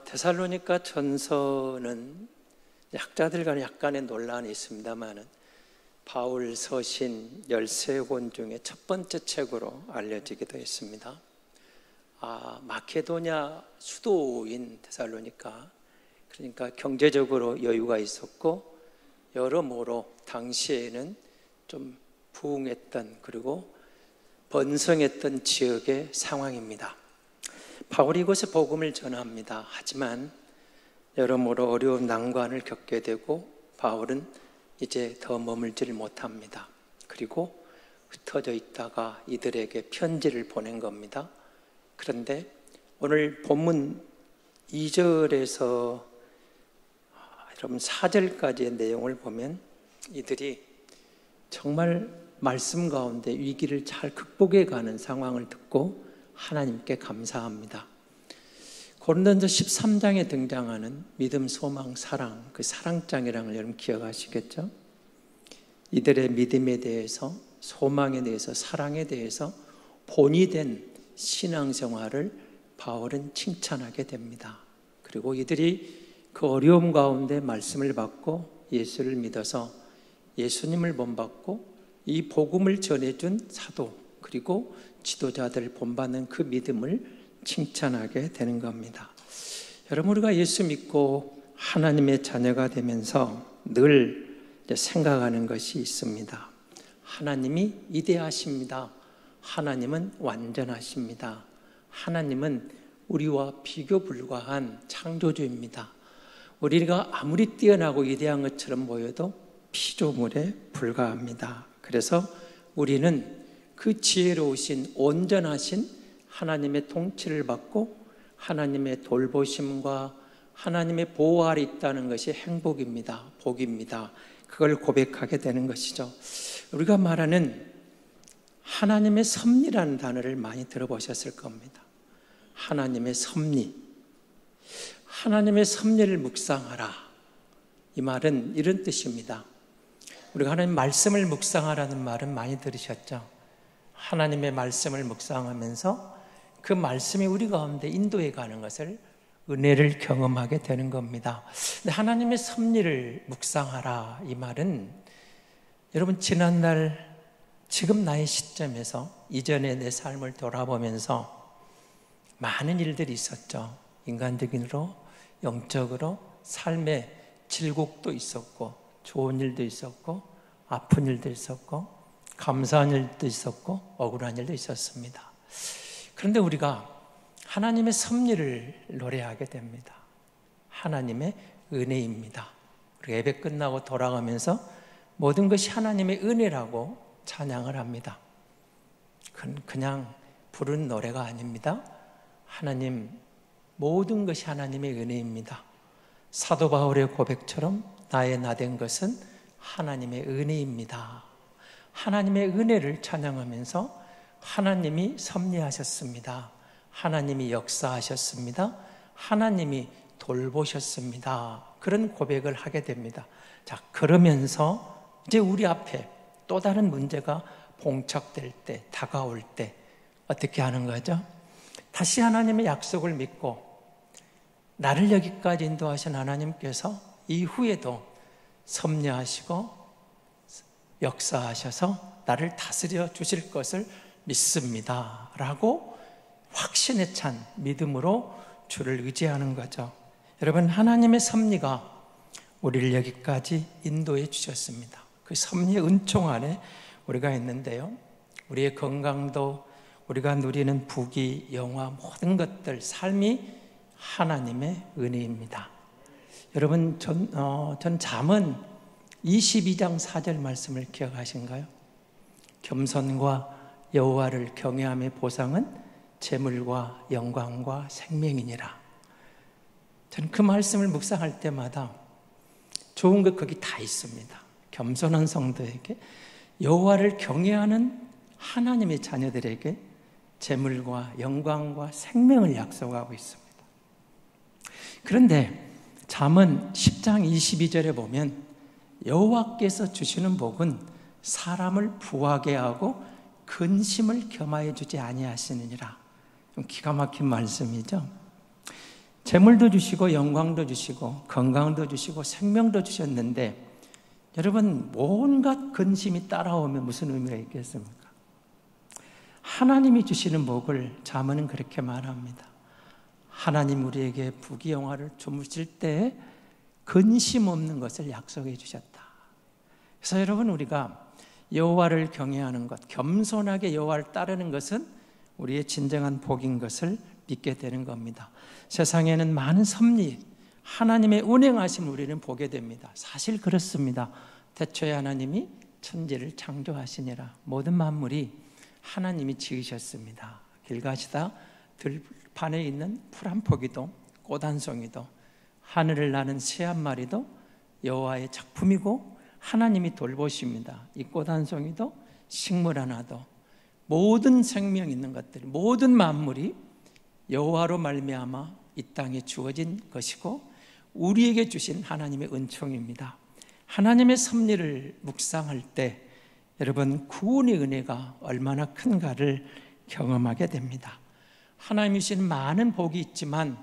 데살로니가 전서는 학자들 간에 약간의 논란이 있습니다만 바울 서신 13권 중에 첫 번째 책으로 알려지기도 했습니다. 마케도냐 수도인 데살로니가, 그러니까 경제적으로 여유가 있었고 여러모로 당시에는 좀 부흥했던, 그리고 번성했던 지역의 상황입니다. 바울이 이곳에 복음을 전합니다. 하지만 여러모로 어려운 난관을 겪게 되고 바울은 이제 더 머물지를 못합니다. 그리고 흩어져 있다가 이들에게 편지를 보낸 겁니다. 그런데 오늘 본문 2절에서 여러분 4절까지의 내용을 보면 이들이 정말 말씀 가운데 위기를 잘 극복해 가는 상황을 듣고 하나님께 감사합니다. 고린도전서 13장에 등장하는 믿음, 소망, 사랑, 그 사랑장이라는 걸 여러분 기억하시겠죠? 이들의 믿음에 대해서, 소망에 대해서, 사랑에 대해서 본이 된 신앙생활을 바울은 칭찬하게 됩니다. 그리고 이들이 그 어려움 가운데 말씀을 받고 예수를 믿어서 예수님을 본받고 이 복음을 전해준 사도 그리고 지도자들 본받는 그 믿음을 칭찬하게 되는 겁니다. 여러분, 우리가 예수 믿고 하나님의 자녀가 되면서 늘 생각하는 것이 있습니다. 하나님이 위대하십니다. 하나님은 완전하십니다. 하나님은 우리와 비교 불가한 창조주입니다. 우리가 아무리 뛰어나고 위대한 것처럼 보여도 피조물에 불과합니다. 그래서 우리는 그 지혜로우신 온전하신 하나님의 통치를 받고 하나님의 돌보심과 하나님의 보호 아래 있다는 것이 행복입니다. 복입니다. 그걸 고백하게 되는 것이죠. 우리가 말하는 하나님의 섭리라는 단어를 많이 들어보셨을 겁니다. 하나님의 섭리. 하나님의 섭리를 묵상하라. 이 말은 이런 뜻입니다. 우리가 하나님 말씀을 묵상하라는 말은 많이 들으셨죠? 하나님의 말씀을 묵상하면서 그 말씀이 우리 가운데 인도해 가는 것을, 은혜를 경험하게 되는 겁니다. 근데 하나님의 섭리를 묵상하라, 이 말은 여러분 지난날 지금 나의 시점에서 이전의 내 삶을 돌아보면서 많은 일들이 있었죠. 인간적으로, 영적으로 삶의 질곡도 있었고 좋은 일도 있었고 아픈 일도 있었고 감사한 일도 있었고 억울한 일도 있었습니다. 그런데 우리가 하나님의 섭리를 노래하게 됩니다. 하나님의 은혜입니다. 우리 예배 끝나고 돌아가면서 모든 것이 하나님의 은혜라고 찬양을 합니다. 그냥 부른 노래가 아닙니다. 하나님, 모든 것이 하나님의 은혜입니다. 사도 바울의 고백처럼 나의 나된 것은 하나님의 은혜입니다. 하나님의 은혜를 찬양하면서 하나님이 섭리하셨습니다. 하나님이 역사하셨습니다. 하나님이 돌보셨습니다. 그런 고백을 하게 됩니다. 자, 그러면서 이제 우리 앞에 또 다른 문제가 봉착될 때, 다가올 때 어떻게 하는 거죠? 다시 하나님의 약속을 믿고 나를 여기까지 인도하신 하나님께서 이후에도 섭리하시고 역사하셔서 나를 다스려 주실 것을 믿습니다 라고 확신에 찬 믿음으로 주를 의지하는 거죠. 여러분, 하나님의 섭리가 우리를 여기까지 인도해 주셨습니다. 그 섭리의 은총 안에 우리가 있는데요, 우리의 건강도, 우리가 누리는 부귀, 영화, 모든 것들, 삶이 하나님의 은혜입니다. 여러분, 전 잠언 22장 4절 말씀을 기억하신가요? 겸손과 여호와를 경외함의 보상은 재물과 영광과 생명이니라. 저는 그 말씀을 묵상할 때마다 좋은 것 거기 다 있습니다. 겸손한 성도에게, 여호와를 경외하는 하나님의 자녀들에게 재물과 영광과 생명을 약속하고 있습니다. 그런데 잠언 10장 22절에 보면 여호와께서 주시는 복은 사람을 부하게 하고 근심을 겸하여 주지 아니하시느니라. 좀 기가 막힌 말씀이죠. 재물도 주시고 영광도 주시고 건강도 주시고 생명도 주셨는데 여러분 온갖 근심이 따라오면 무슨 의미가 있겠습니까? 하나님이 주시는 복을 잠언은 그렇게 말합니다. 하나님 우리에게 부귀영화를 주무실 때 근심 없는 것을 약속해 주셨다. 그래서 여러분 우리가 여호와를 경외하는 것, 겸손하게 여호와를 따르는 것은 우리의 진정한 복인 것을 믿게 되는 겁니다. 세상에는 많은 섭리, 하나님의 운행하심을 우리는 보게 됩니다. 사실 그렇습니다. 태초에 하나님이 천지를 창조하시니라. 모든 만물이 하나님이 지으셨습니다. 길 가시다 들판에 있는 풀 한 포기도 꽃 한 송이도 하늘을 나는 새 한 마리도 여호와의 작품이고 하나님이 돌보십니다. 이 꽃 한 송이도 식물 하나도 모든 생명 있는 것들, 모든 만물이 여호와로 말미암아 이 땅에 주어진 것이고 우리에게 주신 하나님의 은총입니다. 하나님의 섭리를 묵상할 때 여러분 구원의 은혜가 얼마나 큰가를 경험하게 됩니다. 하나님이 주신 많은 복이 있지만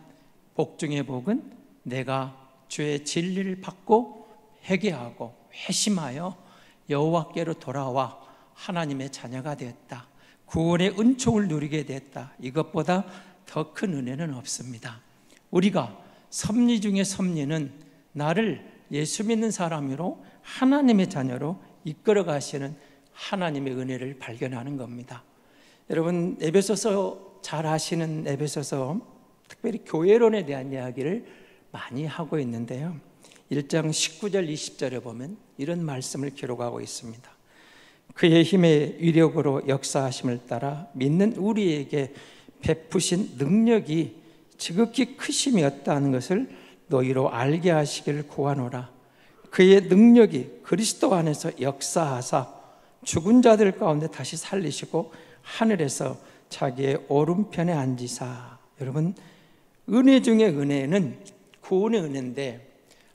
복 중의 복은 내가 주의 진리를 받고 회개하고 회심하여 여호와께로 돌아와 하나님의 자녀가 되었다. 구원의 은총을 누리게 됐다. 이것보다 더 큰 은혜는 없습니다. 우리가 섭리 중에 섭리는 나를 예수 믿는 사람으로 하나님의 자녀로 이끌어 가시는 하나님의 은혜를 발견하는 겁니다. 여러분 에베소서 잘 아시는 에베소서 특별히 교회론에 대한 이야기를 많이 하고 있는데요. 1장 19절 20절에 보면 이런 말씀을 기록하고 있습니다. 그의 힘의 위력으로 역사하심을 따라 믿는 우리에게 베푸신 능력이 지극히 크심이었다는 것을 너희로 알게 하시기를 구하노라. 그의 능력이 그리스도 안에서 역사하사 죽은 자들 가운데 다시 살리시고 하늘에서 자기의 오른편에 앉으사. 여러분 은혜 중에 은혜는 구원의 은혜인데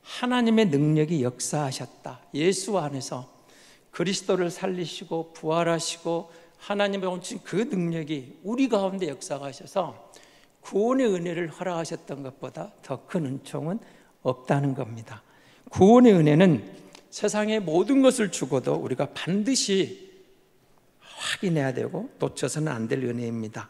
하나님의 능력이 역사하셨다. 예수 안에서 그리스도를 살리시고 부활하시고 하나님의 온신 그 능력이 우리 가운데 역사하셔서 구원의 은혜를 허락하셨던 것보다 더 큰 은총은 없다는 겁니다. 구원의 은혜는 세상의 모든 것을 주고도 우리가 반드시 확인해야 되고 놓쳐서는 안 될 은혜입니다.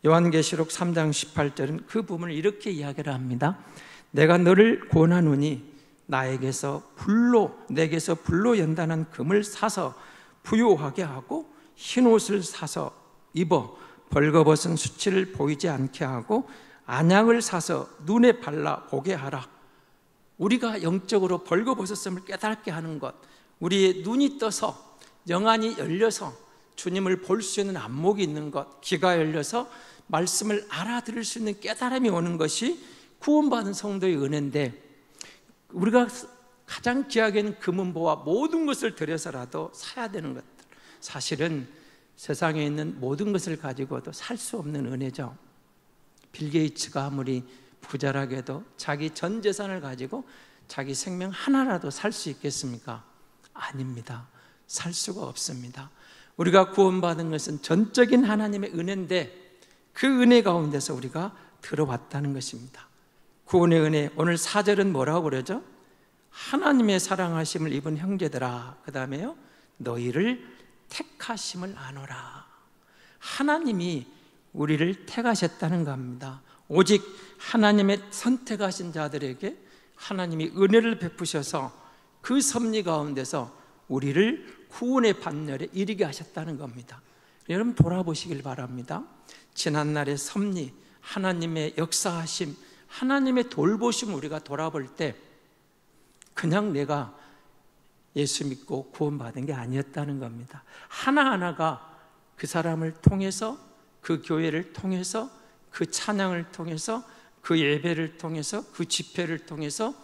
요한계시록 3장 18절은 그 부분을 이렇게 이야기를 합니다. 내가 너를 권하노니 내게서 불로 연단한 금을 사서 부요하게 하고 흰 옷을 사서 입어 벌거벗은 수치를 보이지 않게 하고 안약을 사서 눈에 발라 보게 하라. 우리가 영적으로 벌거벗었음을 깨닫게 하는 것, 우리의 눈이 떠서 영안이 열려서 주님을 볼 수 있는 안목이 있는 것, 귀가 열려서 말씀을 알아들을 수 있는 깨달음이 오는 것이 구원받은 성도의 은혜인데 우리가 가장 귀하게는 금은보와 모든 것을 들여서라도 사야 되는 것들, 사실은 세상에 있는 모든 것을 가지고도 살 수 없는 은혜죠. 빌 게이츠가 아무리 부자라고 해도 자기 전 재산을 가지고 자기 생명 하나라도 살 수 있겠습니까? 아닙니다. 살 수가 없습니다. 우리가 구원받은 것은 전적인 하나님의 은혜인데 그 은혜 가운데서 우리가 들어왔다는 것입니다. 구원의 은혜, 오늘 4절은 뭐라고 그러죠? 하나님의 사랑하심을 입은 형제들아, 그 다음에요 너희를 택하심을 아노라. 하나님이 우리를 택하셨다는 겁니다. 오직 하나님의 선택하신 자들에게 하나님이 은혜를 베푸셔서 그 섭리 가운데서 우리를 구원의 반열에 이르게 하셨다는 겁니다. 여러분 돌아보시길 바랍니다. 지난날의 섭리, 하나님의 역사하심, 하나님의 돌보심 우리가 돌아볼 때 그냥 내가 예수 믿고 구원받은 게 아니었다는 겁니다. 하나하나가 그 사람을 통해서, 그 교회를 통해서, 그 찬양을 통해서, 그 예배를 통해서, 그 집회를 통해서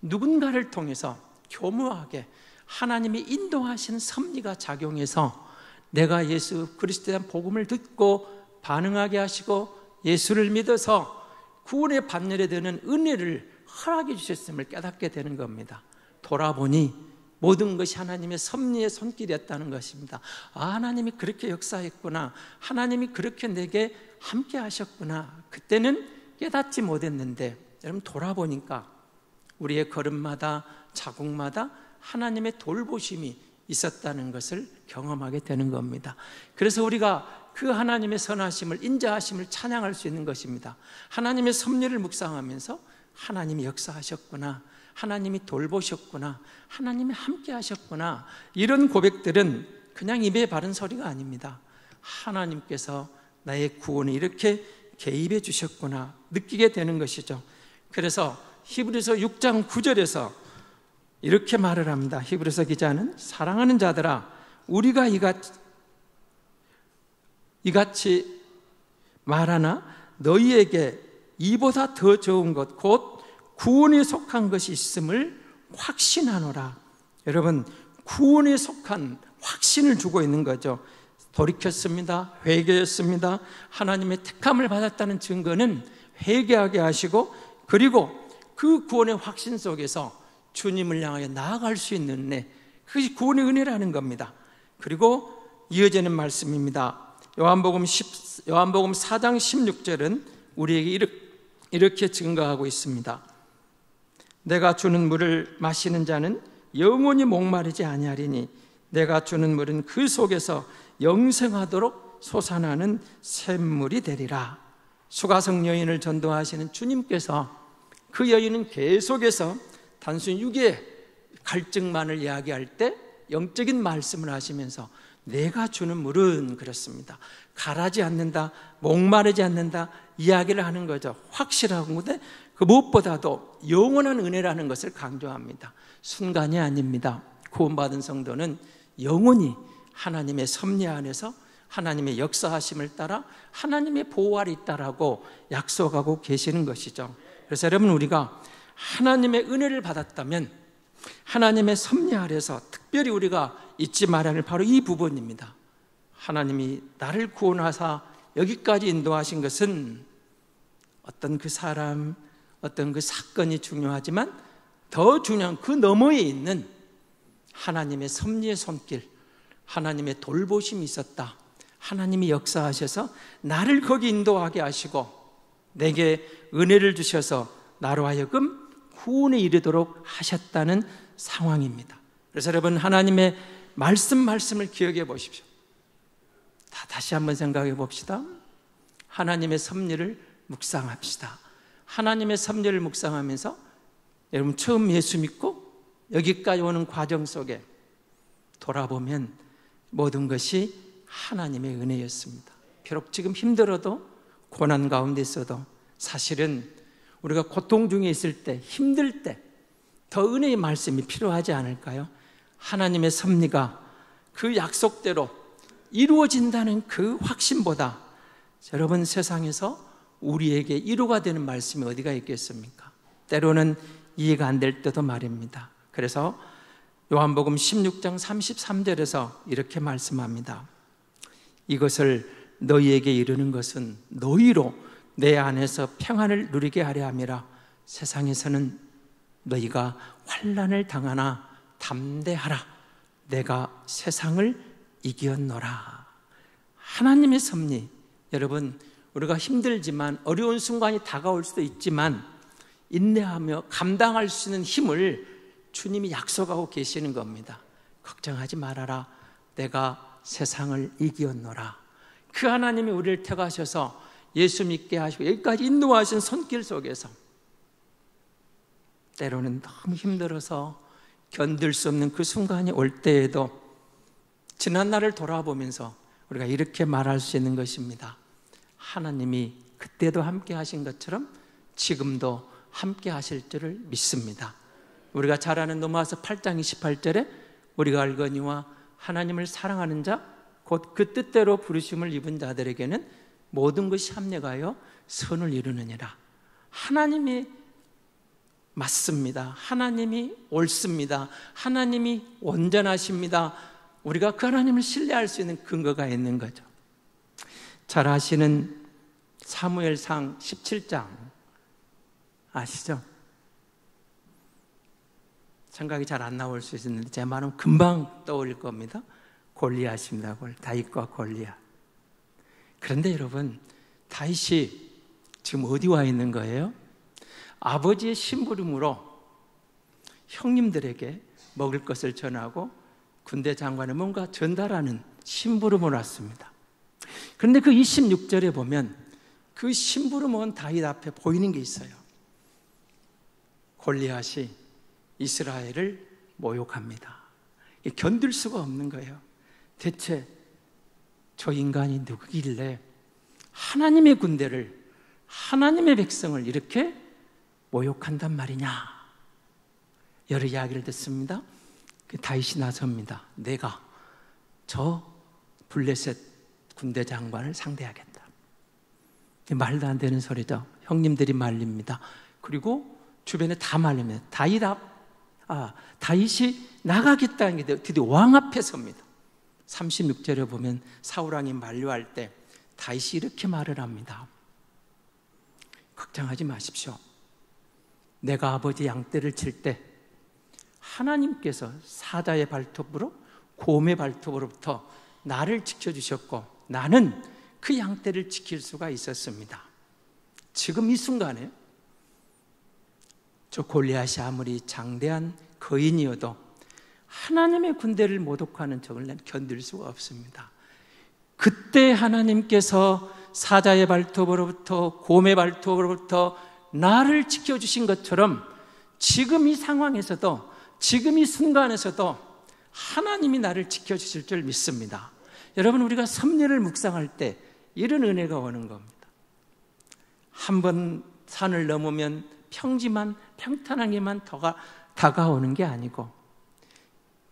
누군가를 통해서 교묘하게 하나님이 인도하시는 섭리가 작용해서 내가 예수 그리스도에 대한 복음을 듣고 반응하게 하시고 예수를 믿어서 구원의 반열에 드는 은혜를 허락해 주셨음을 깨닫게 되는 겁니다. 돌아보니 모든 것이 하나님의 섭리의 손길이었다는 것입니다. 아, 하나님이 그렇게 역사했구나, 하나님이 그렇게 내게 함께 하셨구나. 그때는 깨닫지 못했는데 여러분 돌아보니까 우리의 걸음마다 자국마다 하나님의 돌보심이 있었다는 것을 경험하게 되는 겁니다. 그래서 우리가 그 하나님의 선하심을, 인자하심을 찬양할 수 있는 것입니다. 하나님의 섭리를 묵상하면서 하나님이 역사하셨구나, 하나님이 돌보셨구나, 하나님이 함께 하셨구나, 이런 고백들은 그냥 입에 바른 소리가 아닙니다. 하나님께서 나의 구원에 이렇게 개입해 주셨구나 느끼게 되는 것이죠. 그래서 히브리서 6장 9절에서 이렇게 말을 합니다. 히브리서 기자는 사랑하는 자들아, 우리가 이같이 말하나 너희에게 이보다 더 좋은 것 곧 구원에 속한 것이 있음을 확신하노라. 여러분, 구원에 속한 확신을 주고 있는 거죠. 돌이켰습니다. 회개했습니다. 하나님의 택함을 받았다는 증거는 회개하게 하시고, 그리고 그 구원의 확신 속에서 주님을 향하여 나아갈 수 있는 은혜, 그것이 구원의 은혜라는 겁니다. 그리고 이어지는 말씀입니다. 요한복음 4장 16절은 우리에게 이렇게 증거하고 있습니다. 내가 주는 물을 마시는 자는 영원히 목마르지 아니하리니 내가 주는 물은 그 속에서 영생하도록 솟아나는 샘물이 되리라. 수가성 여인을 전도하시는 주님께서 그 여인은 계속해서 단순히 육의 갈증만을 이야기할 때 영적인 말씀을 하시면서 내가 주는 물은 그렇습니다. 가라지 않는다, 목마르지 않는다 이야기를 하는 거죠. 확실하고, 근데 그 무엇보다도 영원한 은혜라는 것을 강조합니다. 순간이 아닙니다. 구원받은 성도는 영원히 하나님의 섭리 안에서 하나님의 역사하심을 따라 하나님의 보호 아래 있다라고 약속하고 계시는 것이죠. 그래서 여러분, 우리가 하나님의 은혜를 받았다면 하나님의 섭리 아래서 특별히 우리가 잊지 말아야 할 바로 이 부분입니다. 하나님이 나를 구원하사 여기까지 인도하신 것은 어떤 그 사람, 어떤 그 사건이 중요하지만 더 중요한 그 너머에 있는 하나님의 섭리의 손길, 하나님의 돌보심이 있었다. 하나님이 역사하셔서 나를 거기 인도하게 하시고 내게 은혜를 주셔서 나로 하여금 구원에 이르도록 하셨다는 상황입니다. 그래서 여러분, 하나님의 말씀을 기억해 보십시오. 다시 한번 생각해 봅시다. 하나님의 섭리를 묵상합시다. 하나님의 섭리를 묵상하면서 여러분, 처음 예수 믿고 여기까지 오는 과정 속에 돌아보면 모든 것이 하나님의 은혜였습니다. 비록 지금 힘들어도, 고난 가운데 있어도 사실은 우리가 고통 중에 있을 때, 힘들 때 더 은혜의 말씀이 필요하지 않을까요? 하나님의 섭리가 그 약속대로 이루어진다는 그 확신보다 여러분, 세상에서 우리에게 위로가 되는 말씀이 어디가 있겠습니까? 때로는 이해가 안 될 때도 말입니다. 그래서 요한복음 16장 33절에서 이렇게 말씀합니다. 이것을 너희에게 이르는 것은 너희로 내 안에서 평안을 누리게 하려 함이라. 세상에서는 너희가 환난을 당하나 담대하라. 내가 세상을 이겼노라. 하나님의 섭리, 여러분, 우리가 힘들지만 어려운 순간이 다가올 수도 있지만 인내하며 감당할 수 있는 힘을 주님이 약속하고 계시는 겁니다. 걱정하지 말아라. 내가 세상을 이겼노라. 그 하나님이 우리를 택하셔서 예수 믿게 하시고 여기까지 인도하신 손길 속에서 때로는 너무 힘들어서 견딜 수 없는 그 순간이 올 때에도 지난 날을 돌아보면서 우리가 이렇게 말할 수 있는 것입니다. 하나님이 그때도 함께 하신 것처럼 지금도 함께 하실 줄을 믿습니다. 우리가 잘 아는 로마서 8장 28절에 우리가 알거니와 하나님을 사랑하는 자 곧 그 뜻대로 부르심을 입은 자들에게는 모든 것이 합력하여 선을 이루느니라. 하나님이 맞습니다. 하나님이 옳습니다. 하나님이 온전하십니다. 우리가 그 하나님을 신뢰할 수 있는 근거가 있는 거죠. 잘 아시는 사무엘상 17장 아시죠? 생각이 잘 안 나올 수 있는데 제 말은 금방 떠올릴 겁니다. 골리앗입니다. 다윗과 골리앗. 그런데 여러분, 다윗이 지금 어디 와 있는 거예요? 아버지의 심부름으로 형님들에게 먹을 것을 전하고 군대 장관은 뭔가 전달하는 심부름을 왔습니다. 그런데 그 26절에 보면 그 심부름 온 다윗 앞에 보이는 게 있어요. 골리앗이 이스라엘을 모욕합니다. 견딜 수가 없는 거예요. 대체 저 인간이 누구길래 하나님의 군대를, 하나님의 백성을 이렇게 모욕한단 말이냐. 여러 이야기를 듣습니다. 다윗이 나섭니다. 내가 저 블레셋 군대 장관을 상대하겠다. 말도 안 되는 소리죠. 형님들이 말립니다. 그리고 주변에 다 말립니다. 다윗이 나가겠다는 게 드디어 왕 앞에 섭니다. 36절에 보면 사울왕이 만류할 때 다윗이 이렇게 말을 합니다. 걱정하지 마십시오. 내가 아버지 양떼를 칠 때 하나님께서 사자의 발톱으로, 곰의 발톱으로부터 나를 지켜주셨고 나는 그 양떼를 지킬 수가 있었습니다. 지금 이 순간에 저 골리앗이 아무리 장대한 거인이어도 하나님의 군대를 모독하는 적을 난 견딜 수가 없습니다. 그때 하나님께서 사자의 발톱으로부터, 곰의 발톱으로부터 나를 지켜주신 것처럼 지금 이 상황에서도, 지금 이 순간에서도 하나님이 나를 지켜주실 줄 믿습니다. 여러분, 우리가 섭리를 묵상할 때 이런 은혜가 오는 겁니다. 한 번 산을 넘으면 평지만, 평탄하게만 다가오는 게 아니고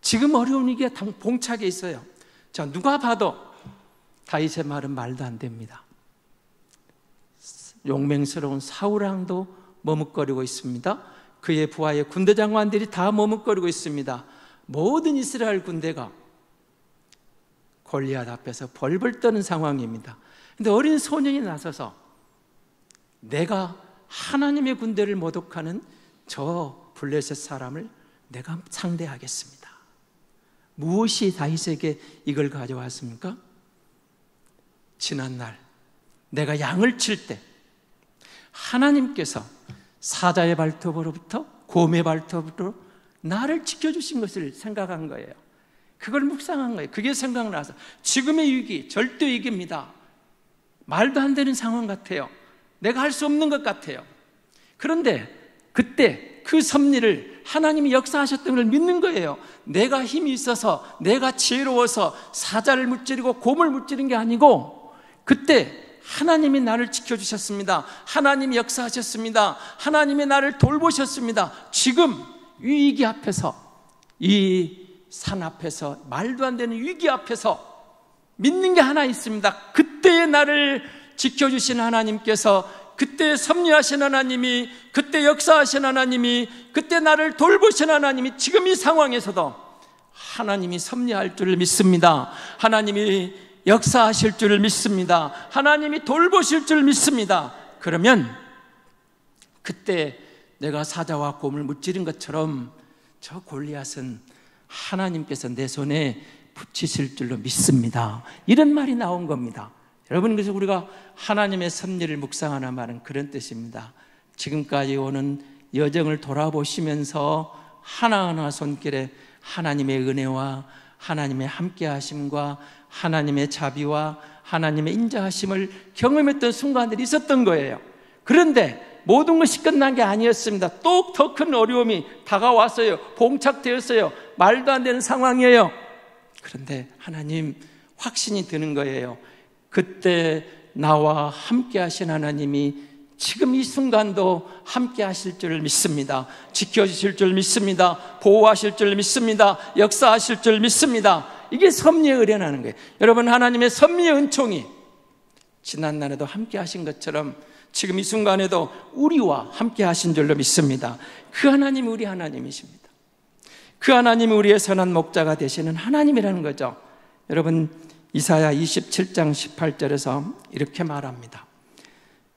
지금 어려운 위기가 봉착해 있어요. 자, 누가 봐도 다윗의 말은 말도 안 됩니다. 용맹스러운 사울왕도 머뭇거리고 있습니다. 그의 부하의 군대 장관들이 다 머뭇거리고 있습니다. 모든 이스라엘 군대가 골리앗 앞에서 벌벌 떠는 상황입니다. 그런데 어린 소년이 나서서 내가 하나님의 군대를 모독하는 저 블레셋 사람을 내가 상대하겠습니다. 무엇이 다윗에게 이걸 가져왔습니까? 지난날 내가 양을 칠 때 하나님께서 사자의 발톱으로부터, 곰의 발톱으로 나를 지켜주신 것을 생각한 거예요. 그걸 묵상한 거예요. 그게 생각나서 지금의 위기, 절대 위기입니다. 말도 안 되는 상황 같아요. 내가 할 수 없는 것 같아요. 그런데 그때 그 섭리를 하나님이 역사하셨던 걸 믿는 거예요. 내가 힘이 있어서, 내가 지혜로워서 사자를 무찌르고 곰을 무찌른 게 아니고 그때 하나님이 나를 지켜주셨습니다. 하나님이 역사하셨습니다. 하나님이 나를 돌보셨습니다. 지금 이 위기 앞에서, 이 산 앞에서, 말도 안 되는 위기 앞에서 믿는 게 하나 있습니다. 그때의 나를 지켜주신 하나님께서, 그때 섭리하신 하나님이, 그때 역사하신 하나님이, 그때 나를 돌보신 하나님이 지금 이 상황에서도 하나님이 섭리할 줄을 믿습니다. 하나님이 역사하실 줄을 믿습니다. 하나님이 돌보실 줄 믿습니다. 그러면 그때 내가 사자와 곰을 무찌른 것처럼 저 골리앗은 하나님께서 내 손에 붙이실 줄로 믿습니다. 이런 말이 나온 겁니다. 여러분, 그래서 우리가 하나님의 섭리를 묵상하는 말은 그런 뜻입니다. 지금까지 오는 여정을 돌아보시면서 하나하나 손길에 하나님의 은혜와 하나님의 함께하심과 하나님의 자비와 하나님의 인자하심을 경험했던 순간들이 있었던 거예요. 그런데 모든 것이 끝난 게 아니었습니다. 또 더 큰 어려움이 다가왔어요. 봉착되었어요. 말도 안 되는 상황이에요. 그런데 하나님 확신이 드는 거예요. 그때 나와 함께 하신 하나님이 지금 이 순간도 함께 하실 줄 믿습니다. 지켜주실 줄 믿습니다. 보호하실 줄 믿습니다. 역사하실 줄 믿습니다. 이게 섭리에 의뢰하는 거예요. 여러분, 하나님의 섭리의 은총이 지난날에도 함께 하신 것처럼 지금 이 순간에도 우리와 함께 하신 줄로 믿습니다. 그 하나님이 우리 하나님이십니다. 그 하나님이 우리의 선한 목자가 되시는 하나님이라는 거죠. 여러분, 이사야 27장 18절에서 이렇게 말합니다.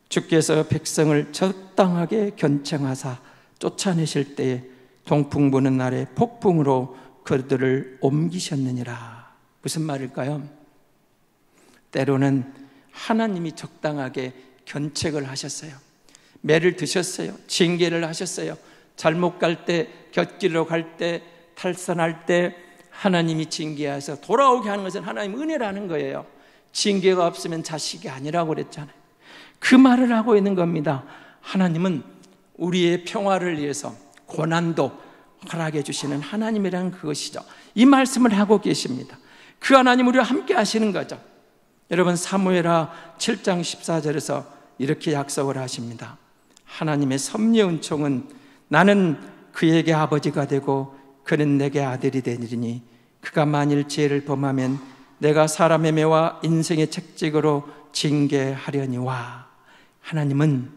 주께서 백성을 적당하게 견청하사 쫓아내실 때에 동풍 부는 날에 폭풍으로 그들을 옮기셨느니라. 무슨 말일까요? 때로는 하나님이 적당하게 견책을 하셨어요. 매를 드셨어요. 징계를 하셨어요. 잘못 갈 때, 곁길로 갈 때, 탈선할 때 하나님이 징계해서 돌아오게 하는 것은 하나님 은혜라는 거예요. 징계가 없으면 자식이 아니라고 그랬잖아요. 그 말을 하고 있는 겁니다. 하나님은 우리의 평화를 위해서 고난도 허락해 주시는 하나님이라는 그것이죠. 이 말씀을 하고 계십니다. 그 하나님 우리와 함께 하시는 거죠. 여러분, 사무엘하 7장 14절에서 이렇게 약속을 하십니다. 하나님의 섭리의 은총은 나는 그에게 아버지가 되고 그는 내게 아들이 되리니 그가 만일 죄를 범하면 내가 사람의 매와 인생의 책찍으로 징계하려니와. 하나님은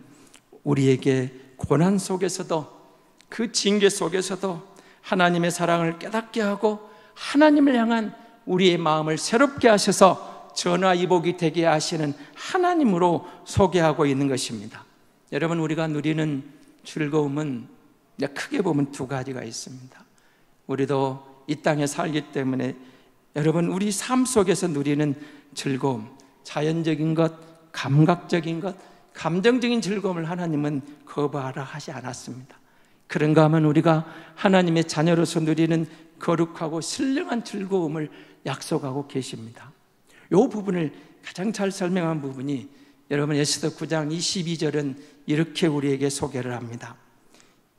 우리에게 고난 속에서도, 그 징계 속에서도 하나님의 사랑을 깨닫게 하고 하나님을 향한 우리의 마음을 새롭게 하셔서 전화위복이 되게 하시는 하나님으로 소개하고 있는 것입니다. 여러분, 우리가 누리는 즐거움은 크게 보면 두 가지가 있습니다. 우리도 이 땅에 살기 때문에 여러분, 우리 삶 속에서 누리는 즐거움, 자연적인 것, 감각적인 것, 감정적인 즐거움을 하나님은 거부하라 하지 않았습니다. 그런가 하면 우리가 하나님의 자녀로서 누리는 거룩하고 신령한 즐거움을 약속하고 계십니다. 이 부분을 가장 잘 설명한 부분이 여러분, 에스더 9장 22절은 이렇게 우리에게 소개를 합니다.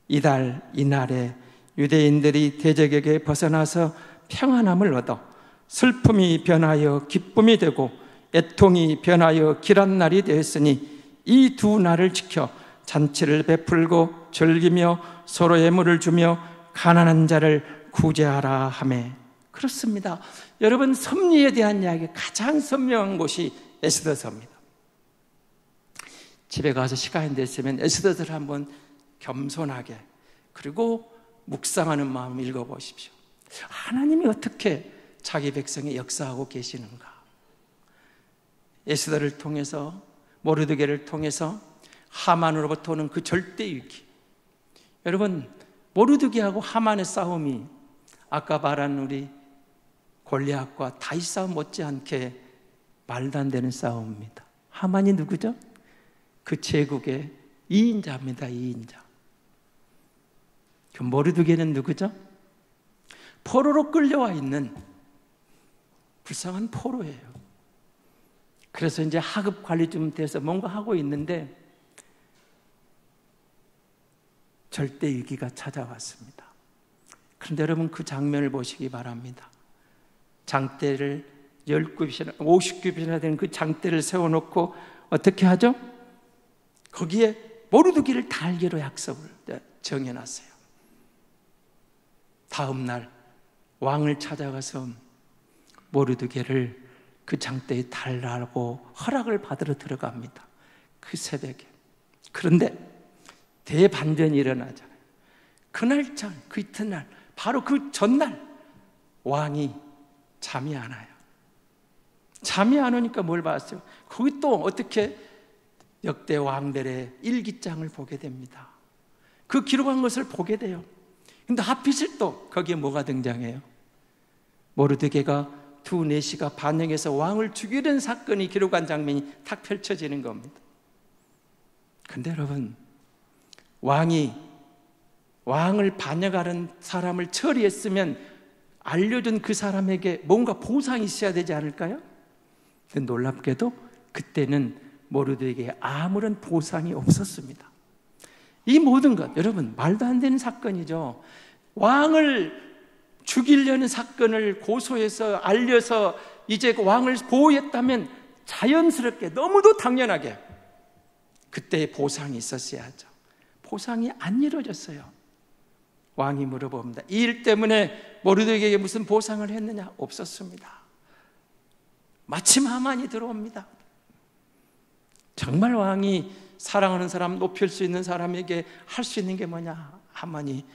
이달 이날에 유대인들이 대적에게 벗어나서 평안함을 얻어 슬픔이 변하여 기쁨이 되고 애통이 변하여 길한 날이 되었으니 이 두 날을 지켜 잔치를 베풀고 즐기며 서로 예물을 주며 가난한 자를 구제하라 하매. 그렇습니다. 여러분, 섭리에 대한 이야기 가장 선명한 곳이 에스더서입니다. 집에 가서 시간이 됐으면 에스더서를 한번 겸손하게, 그리고 묵상하는 마음을 읽어보십시오. 하나님이 어떻게 자기 백성에 역사하고 계시는가. 에스더를 통해서, 모르드게를 통해서 하만으로부터 오는 그 절대 위기. 여러분, 모르드게하고 하만의 싸움이 아까 말한 우리 골리앗과 다윗 싸움 못지않게 말도 안 되는 싸움입니다. 하만이 누구죠? 그 제국의 2인자입니다. 2인자. 그 모르드게는 누구죠? 포로로 끌려와 있는 불쌍한 포로예요. 그래서 이제 하급 관리 좀 돼서 뭔가 하고 있는데 절대 위기가 찾아왔습니다. 그런데 여러분, 그 장면을 보시기 바랍니다. 장대를 10굽이나 50굽이나 되는 그 장대를 세워놓고 어떻게 하죠? 거기에 모르드게를 달기로 약속을 정해놨어요. 다음 날 왕을 찾아가서 모르드게를 그 장대에 달라고 허락을 받으러 들어갑니다. 그 새벽에. 그런데 대반전이 일어나잖아요. 그날 전, 그 이튿날, 바로 그 전날 왕이 잠이 안 와요. 잠이 안 오니까 뭘 봤어요? 거기 또 어떻게 역대 왕들의 일기장을 보게 됩니다. 그 기록한 것을 보게 돼요. 근데 하필 또 거기에 뭐가 등장해요? 모르드게가 두 내시가 반역해서 왕을 죽이는 사건이 기록한 장면이 탁 펼쳐지는 겁니다. 근데 여러분, 왕을 반역하는 사람을 처리했으면 알려준 그 사람에게 뭔가 보상이 있어야 되지 않을까요? 근데 놀랍게도 그때는 모르드게에게 아무런 보상이 없었습니다. 이 모든 것, 여러분, 말도 안 되는 사건이죠. 왕을 죽이려는 사건을 고소해서 알려서 이제 왕을 보호했다면 자연스럽게, 너무도 당연하게 그때의 보상이 있었어야죠. 보상이 안 이루어졌어요. 왕이 물어봅니다. 이 일 때문에 모르드게에게 무슨 보상을 했느냐? 없었습니다. 마침 하만이 들어옵니다. 정말 왕이 사랑하는 사람, 높일 수 있는 사람에게 할 수 있는 게 뭐냐? 하만이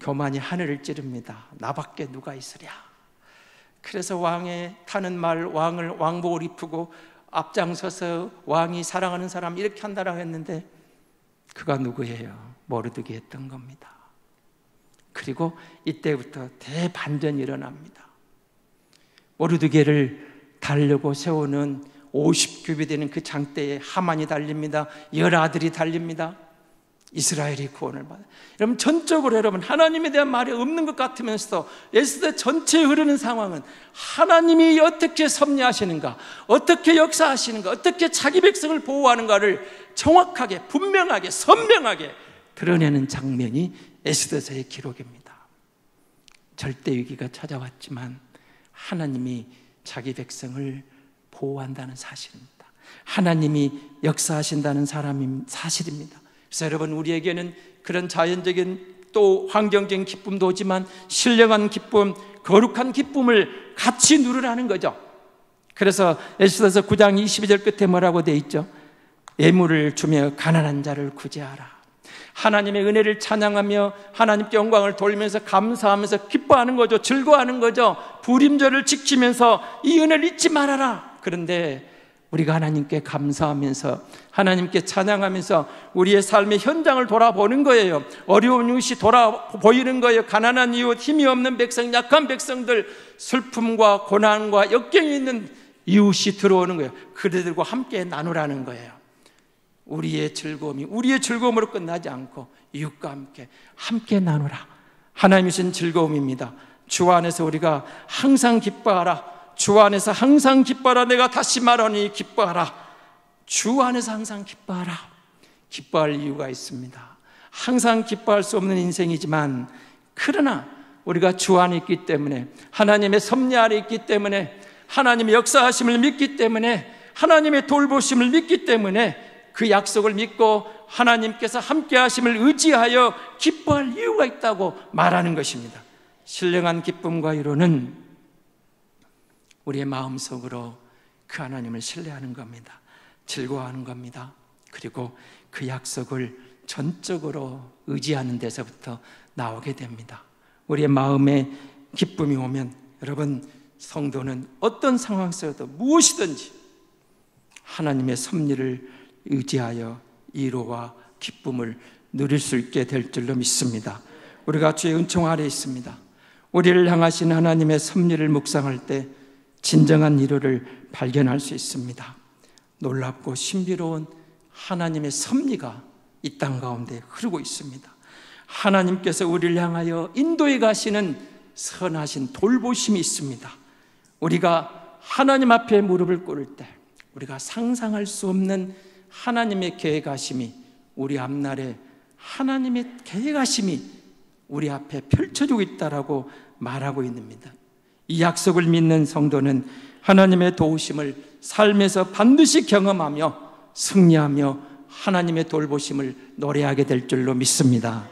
교만이 하늘을 찌릅니다. 나밖에 누가 있으랴. 그래서 왕의 타는 말, 왕복을 입히고 앞장서서 왕이 사랑하는 사람 이렇게 한다라고 했는데 그가 누구예요? 모르드게 했던 겁니다. 그리고 이때부터 대반전이 일어납니다. 모르드게를 달려고 세우는 50규비 되는 그 장대에 하만이 달립니다. 열 아들이 달립니다. 이스라엘이 구원을 받아요. 여러분, 전적으로 여러분 하나님에 대한 말이 없는 것 같으면서도 에스더 전체에 흐르는 상황은 하나님이 어떻게 섭리하시는가, 어떻게 역사하시는가, 어떻게 자기 백성을 보호하는가를 정확하게, 분명하게, 선명하게 드러내는 장면이 에스더서의 기록입니다. 절대 위기가 찾아왔지만 하나님이 자기 백성을 보호한다는 사실입니다. 하나님이 역사하신다는 사실입니다. 그래서 여러분, 우리에게는 그런 자연적인 또 환경적인 기쁨도 오지만 신령한 기쁨, 거룩한 기쁨을 같이 누리라는 거죠. 그래서 에스더서 9장 22절 끝에 뭐라고 되어 있죠? 예물을 주며 가난한 자를 구제하라. 하나님의 은혜를 찬양하며 하나님께 영광을 돌리면서 감사하면서 기뻐하는 거죠. 즐거워하는 거죠. 불임절을 지키면서 이 은혜를 잊지 말아라. 그런데 우리가 하나님께 감사하면서 하나님께 찬양하면서 우리의 삶의 현장을 돌아보는 거예요. 어려운 이웃이 보이는 거예요. 가난한 이웃, 힘이 없는 백성, 약한 백성들, 슬픔과 고난과 역경이 있는 이웃이 들어오는 거예요. 그들과 함께 나누라는 거예요. 우리의 즐거움이 우리의 즐거움으로 끝나지 않고 이웃과 함께 나누라. 하나님이 주신 즐거움입니다. 주 안에서 우리가 항상 기뻐하라. 주 안에서 항상 기뻐하라. 내가 다시 말하니 기뻐하라. 주 안에서 항상 기뻐하라. 기뻐할 이유가 있습니다. 항상 기뻐할 수 없는 인생이지만, 그러나 우리가 주 안에 있기 때문에, 하나님의 섭리 아래 있기 때문에, 하나님의 역사하심을 믿기 때문에, 하나님의 돌보심을 믿기 때문에 그 약속을 믿고 하나님께서 함께 하심을 의지하여 기뻐할 이유가 있다고 말하는 것입니다. 신령한 기쁨과 위로는 우리의 마음속으로 그 하나님을 신뢰하는 겁니다. 즐거워하는 겁니다. 그리고 그 약속을 전적으로 의지하는 데서부터 나오게 됩니다. 우리의 마음에 기쁨이 오면, 여러분, 성도는 어떤 상황 속에도 무엇이든지 하나님의 섭리를 의지하여 위로와 기쁨을 누릴 수 있게 될 줄로 믿습니다. 우리가 주의 은총 아래 있습니다. 우리를 향하신 하나님의 섭리를 묵상할 때 진정한 위로를 발견할 수 있습니다. 놀랍고 신비로운 하나님의 섭리가 이 땅 가운데 흐르고 있습니다. 하나님께서 우리를 향하여 인도해 가시는 선하신 돌보심이 있습니다. 우리가 하나님 앞에 무릎을 꿇을 때 우리가 상상할 수 없는 하나님의 계획하심이, 우리 앞날에 하나님의 계획하심이 우리 앞에 펼쳐지고 있다라고 말하고 있습니다. 이 약속을 믿는 성도는 하나님의 도우심을 삶에서 반드시 경험하며 승리하며 하나님의 돌보심을 노래하게 될 줄로 믿습니다.